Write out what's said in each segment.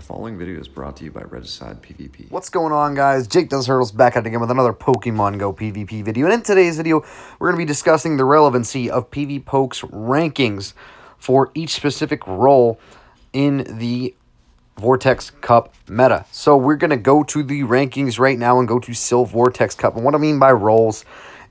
following video is brought to you by Regicide PvP. What's going on, guys? Jake Does Hurdles back at it again with another Pokemon Go PvP video. And in today's video, we're going to be discussing the relevancy of PvPoke's rankings for each specific role in the Vortex Cup Meta. So we're going to go to the rankings right now and go to Silph Vortex Cup. And what I mean by roles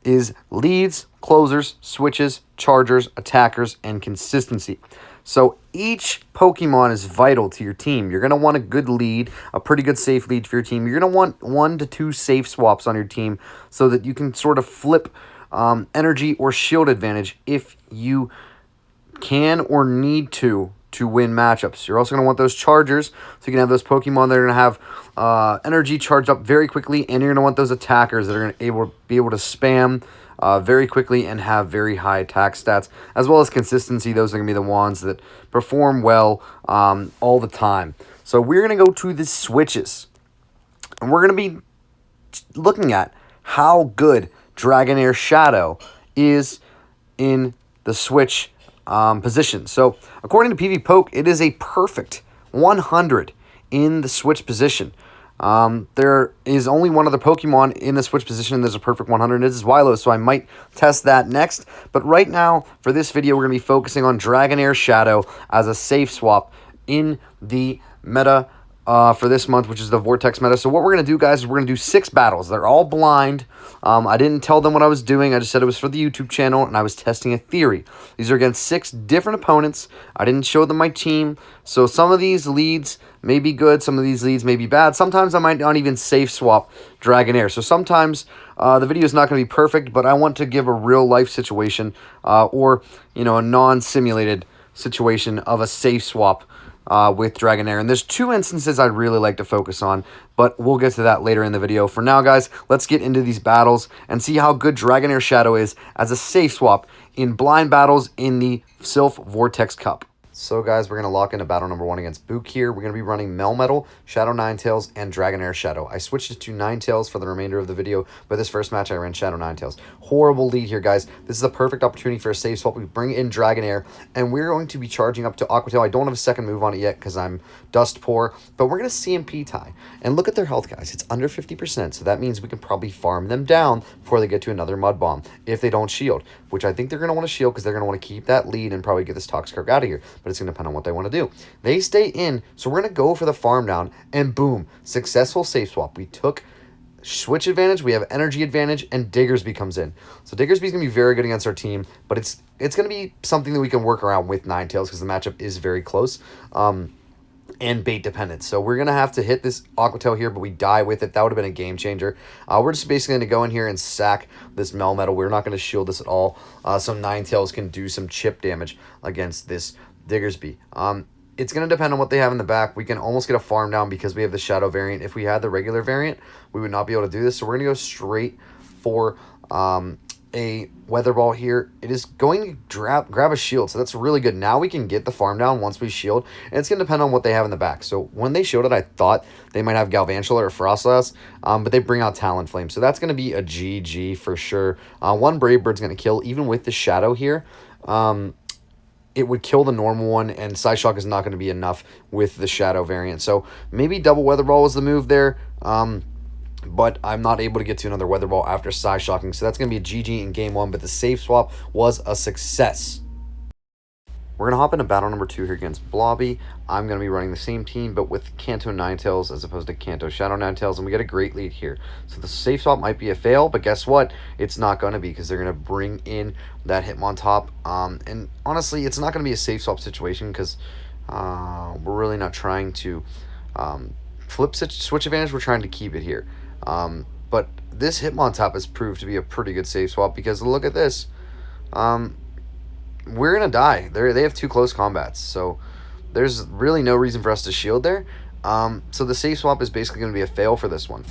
is leads, closers, switches, chargers, attackers, and consistency. So each Pokemon is vital to your team. You're going to want a good lead, a pretty good safe lead for your team. You're going to want 1 to 2 safe swaps on your team so that you can sort of flip energy or shield advantage if you can or need to win matchups. You're also going to want those chargers, so you can have those Pokemon that are going to have energy charged up very quickly, and you're going to want those attackers that are going to be able to spam very quickly and have very high attack stats, as well as consistency. Those are going to be the ones that perform well all the time. So we're going to go to the switches, and we're going to be looking at how good Dragonair Shadow is in the switch position. So according to PvPoke, it is a perfect 100 in the switch position. There is only one other Pokemon in the switch position there's a perfect 100, and it is Wylo, so I might test that next. But right now, for this video, we're going to be focusing on Dragonair Shadow as a safe swap in the meta for this month, which is the Vortex meta. So what we're going to do, guys, is we're going to do 6 battles. They're all blind. I didn't tell them what I was doing. I just said it was for the YouTube channel, and I was testing a theory. These are against 6 different opponents. I didn't show them my team. So some of these leads may be good. Some of these leads may be bad. Sometimes I might not even safe swap Dragonair. So sometimes the video is not going to be perfect, but I want to give a real-life situation or, a non-simulated situation of a safe swap with Dragonair. And there's 2 instances I'd really like to focus on, but we'll get to that later in the video. For now, guys, let's get into these battles and see how good Dragonair Shadow is as a safe swap in blind battles in the Silph Vortex Cup. So, guys, we're going to lock into battle number 1 against Book here. We're going to be running Melmetal, Shadow Ninetales, and Dragonair Shadow. I switched it to Ninetales for the remainder of the video, but this first match I ran Shadow Ninetales. Horrible lead here, guys. This is a perfect opportunity for a safe swap. We bring in Dragonair, and we're going to be charging up to Aqua Tail. I don't have a second move on it yet because I'm dust poor, but we're going to CMP tie. And look at their health, guys. It's under 50%, so that means we can probably farm them down before they get to another Mud Bomb if they don't shield, which I think they're going to want to shield because they're going to want to keep that lead and probably get this Toxicroak out of here, but it's going to depend on what they want to do. They stay in, so we're going to go for the farm down, and boom, successful safe swap. We took switch advantage, we have energy advantage, and Diggersby comes in. So Diggersby's going to be very good against our team, but it's going to be something that we can work around with Ninetales because the matchup is very close. And bait dependent. So we're going to have to hit this Aqua Tail here, but we die with it. That would have been a game changer. We're just basically going to go in here and sack this Melmetal. We're not going to shield this at all. So Ninetales can do some chip damage against this Diggersby. It's going to depend on what they have in the back. We can almost get a farm down because we have the Shadow variant. If we had the regular variant, we would not be able to do this. So we're going to go straight for a Weather Ball here. It is going to grab a shield, so that's really good. Now we can get the farm down once we shield, and it's going to depend on what they have in the back. So when they showed it, I thought they might have Galvantula or Frostlass, but they bring out Talonflame, so that's going to be a GG for sure. 1 Brave Bird's going to kill, even with the Shadow here. It would kill the normal one, and Psyshock is not going to be enough with the Shadow variant. So maybe double Weather Ball was the move there. But I'm not able to get to another Weather Ball after Psyshocking, so that's going to be a GG in game 1, but the safe swap was a success. We're going to hop into battle number 2 here against Blobby. I'm going to be running the same team, but with Kanto Ninetales as opposed to Kanto Shadow Ninetales, and we get a great lead here. So the safe swap might be a fail, but guess what? It's not going to be because they're going to bring in that Hitmontop. And honestly, it's not going to be a safe swap situation because we're really not trying to flip switch advantage. We're trying to keep it here. But this Hitmontop has proved to be a pretty good safe swap because look at this. We're going to die. They have 2 close combats, so there's really no reason for us to shield there. So the safe swap is basically going to be a fail for this one,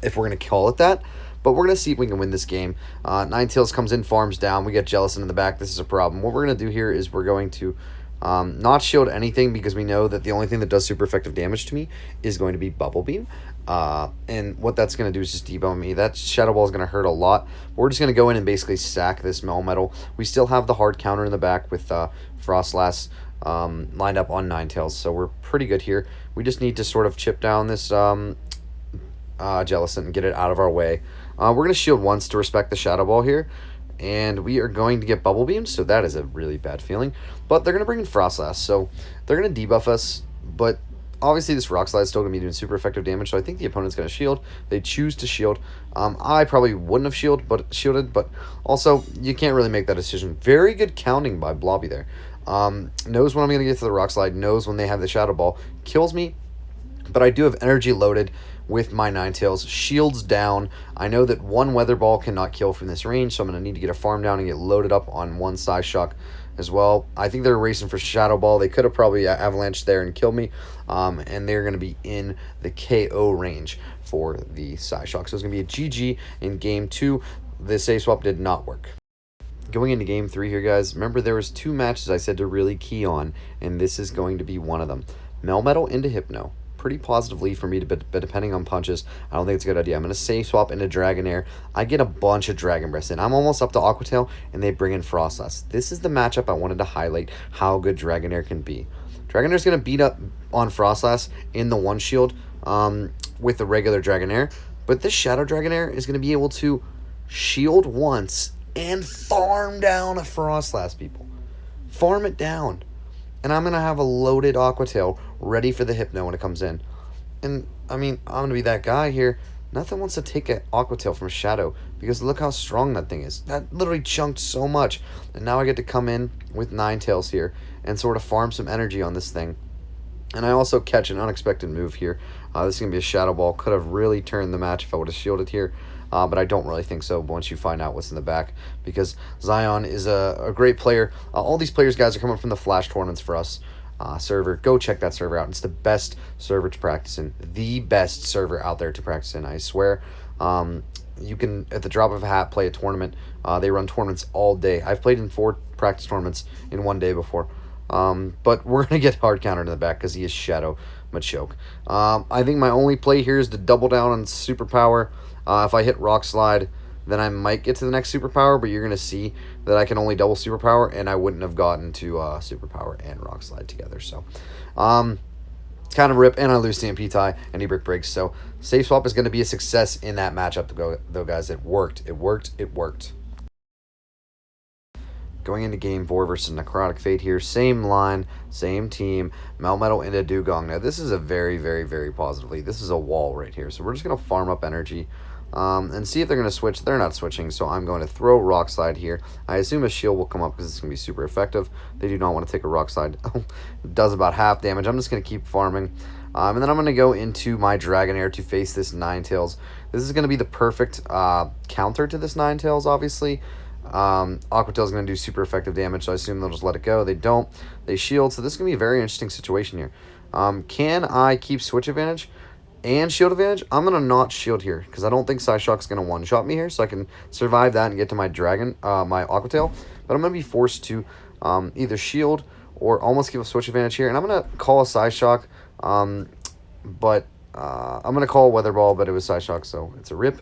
if we're going to call it that. But we're going to see if we can win this game. Ninetales comes in, farms down. We get Jellicent in the back. This is a problem. What we're going to do here is we're going to not shield anything because we know that the only thing that does super effective damage to me is going to be Bubble Beam. And what that's going to do is just debone me. That Shadow Ball is going to hurt a lot. We're just going to go in and basically sack this Melmetal. We still have the hard counter in the back with Frostlass lined up on Ninetales, so we're pretty good here. We just need to sort of chip down this Jellicent and get it out of our way. We're going to shield once to respect the Shadow Ball here, and we are going to get Bubble Beam, so that is a really bad feeling. But they're going to bring in Frostlass, so they're going to debuff us, but obviously this Rock Slide is still going to be doing super effective damage, so I think the opponent's going to shield. They choose to shield. I probably wouldn't have shielded, but also you can't really make that decision. Very good counting by Blobby there. Knows when I'm going to get to the Rock Slide, knows when they have the Shadow Ball, kills me, but I do have energy loaded with my Ninetales. Shields down. I know that one Weather Ball cannot kill from this range, so I'm going to need to get a farm down and get loaded up on one Psyshock as well. I think they're racing for Shadow Ball. They could have probably Avalanched there and killed me, and they're going to be in the KO range for the Psyshock. So it's going to be a GG in Game 2. The save swap did not work. Going into Game 3 here, guys, remember there was 2 matches I said to really key on, and this is going to be one of them. Melmetal into Hypno. Pretty positive lead for me, but depending on punches, I don't think it's a good idea. I'm going to save swap into Dragonair. I get a bunch of Dragon Breaths in. I'm almost up to Aqua Tail, and they bring in Frostlass. This is the matchup I wanted to highlight how good Dragonair can be. Dragonair's going to beat up on Frostlass in the one shield with the regular Dragonair, but this Shadow Dragonair is going to be able to shield once and farm down a Frostlass, people. Farm it down. And I'm going to have a loaded Aqua Tail ready for the Hypno when it comes in. And, I mean, I'm going to be that guy here. Nothing wants to take an Aqua Tail from Shadow, because look how strong that thing is. That literally chunked so much. And now I get to come in with Ninetales here and sort of farm some energy on this thing. And I also catch an unexpected move here. This is going to be a Shadow Ball. Could have really turned the match if I would have shielded here. But I don't really think so once you find out what's in the back, because Zion is a great player. All these players, guys, are coming from the Flash tournaments for us server. Go check that server out. It's the best server to practice in. The best server out there to practice in, I swear. You can, at the drop of a hat, play a tournament. They run tournaments all day. I've played in 4 practice tournaments in one day before. But we're going to get hard countered in the back because he is Shadow Machoke. I think my only play here is to double down on Superpower. If I hit Rock Slide, then I might get to the next Superpower, but you're going to see that I can only double Superpower, and I wouldn't have gotten to Superpower and Rock Slide together. So, kind of rip, and I lose CMP tie, and he Brick Breaks. So, Safe Swap is going to be a success in that matchup, though, guys. It worked. It worked. It worked. Going into Game 4 versus Necrotic Fate here. Same line, same team. Melmetal into Dugong. Now, this is a very, very, very positive lead. This is a wall right here. So, we're just going to farm up energy and see if they're going to switch. They're not switching, so I'm going to throw Rock Slide here. I assume a shield will come up because it's going to be super effective. They do not want to take a Rock Slide. It does about half damage. I'm just going to keep farming. And then I'm going to go into my Dragonair to face this Ninetales. This is going to be the perfect counter to this Ninetales, obviously. Aqua Tail's going to do super effective damage, so I assume they'll just let it go. They don't. They shield, so this is going to be a very interesting situation here. Can I keep switch advantage and shield advantage? I'm going to not shield here, because I don't think Psyshock's going to one-shot me here, so I can survive that and get to my my Aqua Tail. But I'm going to be forced to either shield or almost give a switch advantage here. And I'm going to call a Psyshock, but I'm going to call a Weather Ball, but it was Psyshock, so it's a rip.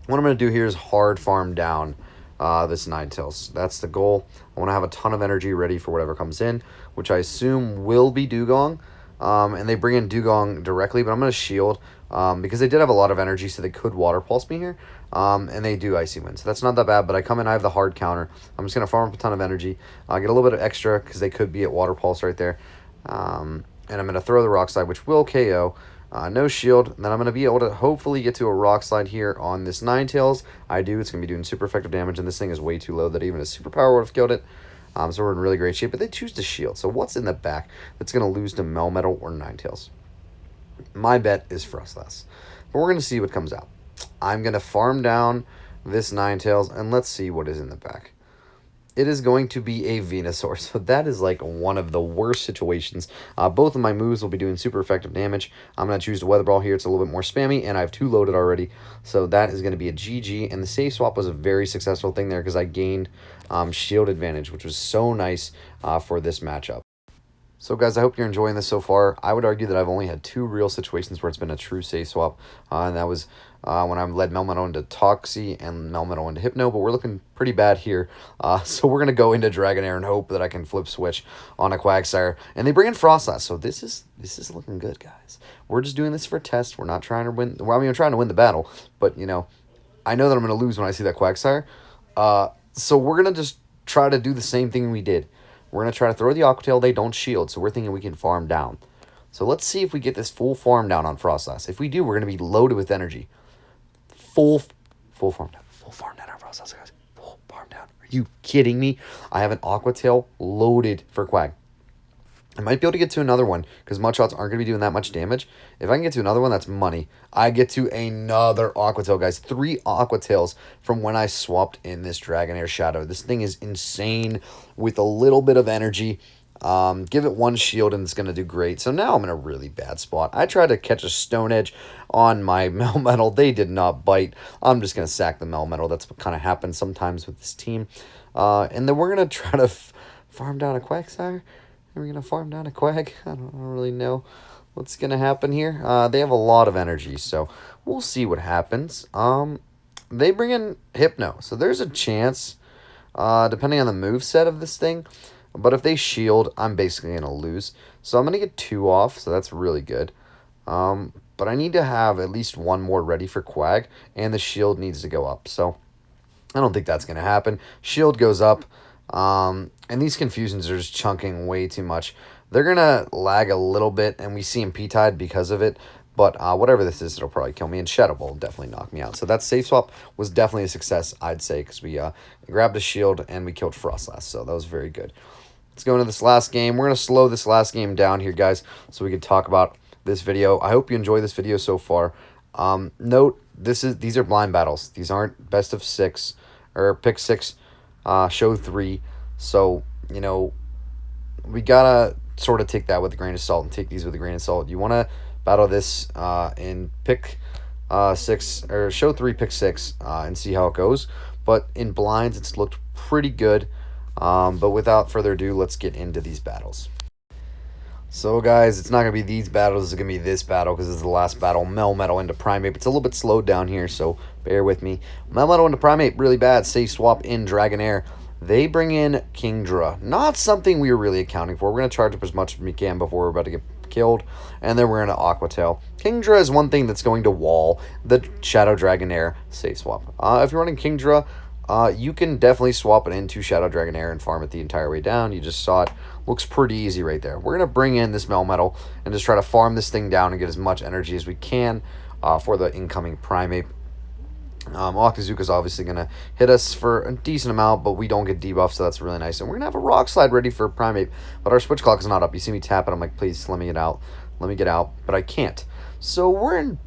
What I'm going to do here is hard farm down this Ninetales. That's the goal. I want to have a ton of energy ready for whatever comes in, which I assume will be Dugong. And they bring in Dugong directly, but I'm going to shield because they did have a lot of energy, so they could Water Pulse me here. And they do Icy Wind, so that's not that bad, but I come in, I have the hard counter. I'm just going to farm up a ton of energy. I'll get a little bit of extra because they could be at Water Pulse right there. And I'm going to throw the Rock Slide, which will KO. No shield, and then I'm going to be able to hopefully get to a Rock Slide here on this Ninetales. I do. It's going to be doing super effective damage, and this thing is way too low that even a Superpower would have killed it. So we're in really great shape, but they choose to shield. So what's in the back that's going to lose to Melmetal or Ninetales? My bet is Frostlass. But we're going to see what comes out. I'm going to farm down this Ninetales, and let's see what is in the back. It is going to be a Venusaur, so that is like one of the worst situations. Both of my moves will be doing super effective damage. I'm going to choose the Weather Ball here. It's a little bit more spammy, and I have 2 loaded already, so that is going to be a GG. And the save swap was a very successful thing there because I gained shield advantage, which was so nice for this matchup. So, guys, I hope you're enjoying this so far. I would argue that I've only had 2 real situations where it's been a true safe swap, and that was when I led Melmetal into Toxie and Melmetal into Hypno, but we're looking pretty bad here. So we're going to go into Dragonair and hope that I can flip switch on a Quagsire. And they bring in Frostlass, so this is looking good, guys. We're just doing this for a test. We're not trying to win. Well, I mean, we're trying to win the battle, but, you know, I know that I'm going to lose when I see that Quagsire. So we're going to just try to do the same thing we did. We're going to try to throw the Aqua Tail. They don't shield, so we're thinking we can farm down. So let's see if we get this full farm down on Frostlass. If we do, we're going to be loaded with energy. Full farm down. Full farm down on Frostlass, guys. Full farm down. Are you kidding me? I have an Aqua Tail loaded for Quag. I might be able to get to another one because mud shots aren't going to be doing that much damage. If I can get to another one, that's money. I get to another Aqua Tail, guys. 3 Aqua Tails from when I swapped in this Dragonair Shadow. This thing is insane with a little bit of energy. Give it 1 shield and it's going to do great. So now I'm in a really bad spot. I tried to catch a Stone Edge on my Melmetal. They did not bite. I'm just going to sack the Melmetal. That's what kind of happens sometimes with this team. And then we're going to try to farm down a Quagsire. Are we going to farm down a Quag? I don't really know what's going to happen here. They have a lot of energy, so we'll see what happens. They bring in Hypno, so there's a chance, depending on the moveset of this thing. But if they shield, I'm basically going to lose. So I'm going to get 2 off, so that's really good. But I need to have at least 1 more ready for Quag, and the shield needs to go up. So I don't think that's going to happen. Shield goes up. And these confusions are just chunking way too much. They're going to lag a little bit, and we see him P-Tide because of it. But whatever this is, it'll probably kill me. And Shadow Ball will definitely knock me out. So that safe swap was definitely a success, I'd say, because we grabbed a shield and we killed Frostlass. So that was very good. Let's go into this last game. We're going to slow this last game down here, guys, so we can talk about this video. I hope you enjoy this video so far. Note, these are blind battles. These aren't best of 6 or pick 6. Show 3, so, you know, we gotta sort of take that with a grain of salt and take these with a grain of salt. You want to battle this in pick 6, or show 3, pick 6, and see how it goes, but in blinds, it's looked pretty good, but without further ado, let's get into these battles. So, guys, it's not going to be these battles, it's going to be this battle, because this is the last battle. Melmetal into Primeape. It's a little bit slowed down here, so bear with me. Melmetal into Primeape, really bad. Safe swap in Dragonair. They bring in Kingdra. Not something we were really accounting for. We're going to charge up as much as we can before we're about to get killed. And then we're going to Aqua Tail. Kingdra is one thing that's going to wall the Shadow Dragonair safe swap. If you're running Kingdra, you can definitely swap it into Shadow Dragonair and farm it the entire way down. You just saw it. Looks pretty easy right there. We're going to bring in this Melmetal and just try to farm this thing down and get as much energy as we can for the incoming Primeape. Okazuka's obviously going to hit us for a decent amount, but we don't get debuffs, so that's really nice. And we're going to have a Rock Slide ready for Primeape, but our Switch Clock is not up. You see me tap it, I'm like, please let me get out. Let me get out, but I can't. So we're in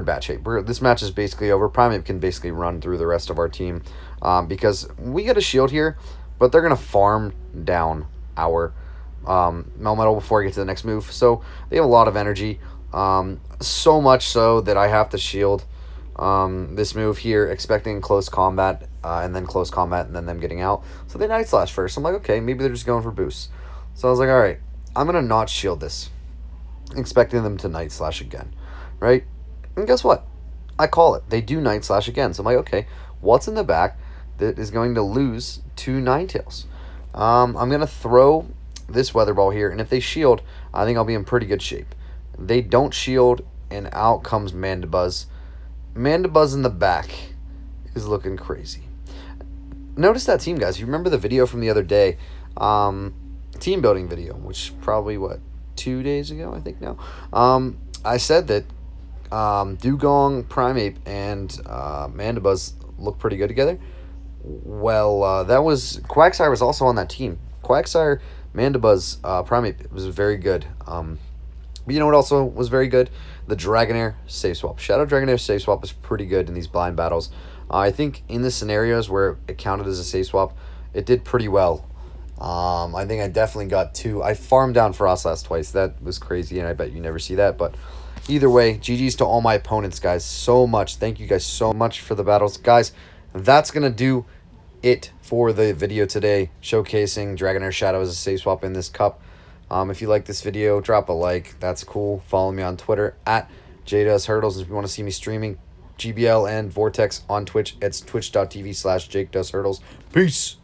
bad shape. This match is basically over. Primeape can basically run through the rest of our team because we get a shield here, but they're going to farm down our Melmetal before I get to the next move. So they have a lot of energy, so much so that I have to shield this move here, expecting close combat, and then close combat, and then them getting out. So they Night Slash first. I'm like, okay, maybe they're just going for boosts. So I was like, all right, I'm going to not shield this, expecting them to Night Slash again, right? And guess what? I call it. They do Night Slash again. So I'm like, okay, what's in the back that is going to lose to Ninetales? I'm going to throw this Weather Ball here, and if they shield, I think I'll be in pretty good shape. They don't shield, and out comes Mandibuzz. Mandibuzz in the back is looking crazy. Notice that team, guys. You remember the video from the other day, team building video, which probably, 2 days ago, I think now? I said that Dugong, Primeape, and Mandibuzz look pretty good together. Well, that was... Quagsire was also on that team. Quagsire, Mandibuzz, Primeape was very good. But you know what also was very good? The Dragonair safe swap. Shadow Dragonair safe swap is pretty good in these blind battles. I think in the scenarios where it counted as a safe swap, it did pretty well. I think I definitely got 2. I farmed down Frostlass twice. That was crazy, and I bet you never see that. But either way, GG's to all my opponents, guys. So much. Thank you guys so much for the battles. Guys, that's going to do it for the video today, showcasing Dragonair Shadow as a safe swap in this cup. If you like this video, drop a like. That's cool. Follow me on Twitter at JDoesHurdles. If you want to see me streaming GBL and Vortex on Twitch, it's twitch.tv/JakeDoesHurdles. Peace!